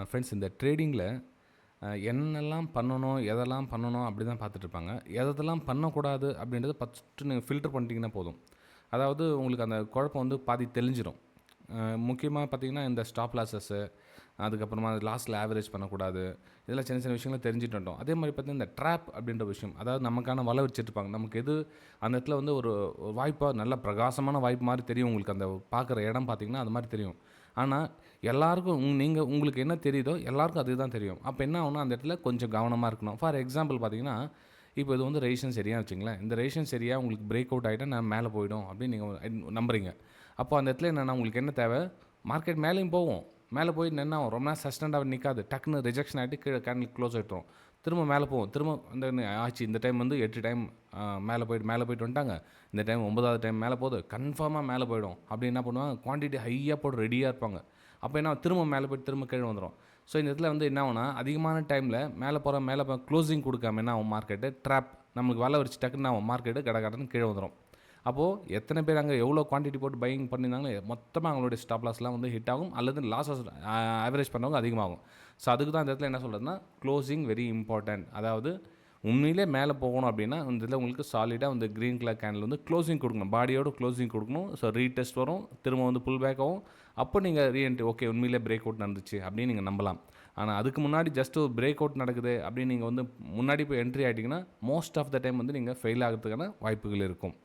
Friends இந்த ட்ரேடிங்கில் என்னெல்லாம் பண்ணணும், எதெல்லாம் பண்ணணும் அப்படி தான் பார்த்துட்ருப்பாங்க. எதெல்லாம் பண்ணக்கூடாது அப்படின்றத ஃபஸ்ட்டு நீங்கள் ஃபில்டர் பண்ணிட்டீங்கன்னா போதும். அதாவது உங்களுக்கு அந்த குழப்பம் வந்து பாதி தெளிஞ்சிரும். முக்கியமாக பார்த்தீங்கன்னா, இந்த ஸ்டாப் லாஸஸ்ஸு, அதுக்கப்புறமா லாஸ்ட்டில் ஆவரேஜ் பண்ணக்கூடாது. இதெல்லாம் சின்ன சின்ன விஷயங்கள தெரிஞ்சுட்டு வந்துட்டோம். அதே மாதிரி பார்த்தீங்கன்னா, இந்த ட்ராப் அப்படின்ற விஷயம், அதாவது நமக்கான வலை வச்சுருப்பாங்க. நமக்கு எது அந்த இடத்துல வந்து ஒரு வாய்ப்பாக நல்ல பிரகாசமான வாய்ப்பு மாதிரி தெரியும். உங்களுக்கு அந்த பார்க்குற இடம் பார்த்தீங்கன்னா, அது மாதிரி தெரியும். ஆனால் எல்லாருக்கும் உங்களுக்கு என்ன தெரியுதோ எல்லாருக்கும் அதுதான் தெரியும். அப்போ என்ன ஆகும்னா, அந்த இடத்துல கொஞ்சம் கவனமாக இருக்கணும். ஃபார் எக்ஸாம்பிள் பார்த்தீங்கன்னா, இப்போ இது வந்து ரெசிஸ்டன்ஸ் ஏரியான்னு வச்சுங்களேன். இந்த ரெசிஸ்டன்ஸ் ஏரியா உங்களுக்கு பிரேக் அவுட் ஆகிட்டா நான் மேலே போயிடும் அப்படின்னு நீங்கள் நம்புறீங்க. அப்போ அந்த இடத்துல என்னென்னா உங்களுக்கு என்ன தேவை, மார்க்கெட் மேலேயும் போகும். மேலே போய் என்ன ஆகும், ரொம்ப நேரம் சஸ்டெண்டாக நிற்காது. டக்குன்னு ரிஜெக்ஷன் ஆகிட்டு கீழே கேண்டில் க்ளோஸ் ஆகிட்டோம். திரும்ப மேலே போகும். திரும்ப இந்த ஆச்சு, இந்த டைம் வந்து 8 டைம் மேலே போயிட்டு வந்துட்டாங்க. இந்த டைம் 9வது டைம் மேலே போகுது, கன்ஃபார்மாக மேலே போயிடும். அப்படி என்ன பண்ணுவாங்க, குவான்டிட்டி ஹையாக போட்டு ரெடியாக இருப்பாங்க. அப்போ என்ன திரும்ப மேலே போய்ட்டு திரும்ப கீழே வந்துடும். ஸோ இந்த இடத்துல வந்து என்ன ஆகும்னா, அதிகமான டைமில் மேலே க்ளோசிங் கொடுக்காம என்ன ஆகும், மார்க்கெட்டு ட்ராப் நம்மளுக்கு வலை வச்சு டக்குன்னு ஆகும், மார்க்கெட்டு கடன்னு கீழே வந்துடும். அப்போது எத்தனை பேர் அங்கே எவ்வளோ குவான்டிட்டி போட்டு பையிங் பண்ணியிருந்தாங்களோ மொத்தமாக அவங்களுடைய ஸ்டாப் லாஸ்லாம் வந்து ஹிட் ஆகும், அல்லது லாஸஸ் ஆவரேஜ் பண்ணவங்க அதிகமாகும். ஸோ அதுக்கு தான் இந்த இடத்துல என்ன சொல்கிறதுனா, க்ளோசிங் வெரி இம்பார்ட்டன்ட். அதாவது உண்மையிலே மேலே போகணும் அப்படின்னா இந்த இதில் உங்களுக்கு சாலிடாக வந்து க்ரீன் கலர் கேண்டில் வந்து க்ளோசிங் கொடுக்கணும், பாடியோட க்ளோசிங் கொடுக்கணும். ஸோ ரீடெஸ்ட் வரும், திரும்ப வந்து புல் பேக் ஆகும். அப்போ நீங்கள் ரீஎன்ட்ரி ஓகே உண்மையிலே பிரேக் அவுட் நடந்துச்சு அப்படின்னு நீங்கள் நம்பலாம். ஆனால் அதுக்கு முன்னாடி ஜஸ்ட் ஒரு பிரேக் அவுட் நடக்குது அப்படின்னு நீங்கள் வந்து முன்னாடி போய் என்ட்ரி ஆகிட்டிங்கன்னா மோஸ்ட் ஆஃப் த டைம் வந்து நீங்கள் ஃபெயில் ஆகிறதுக்கான வாய்ப்புகள் இருக்கும்.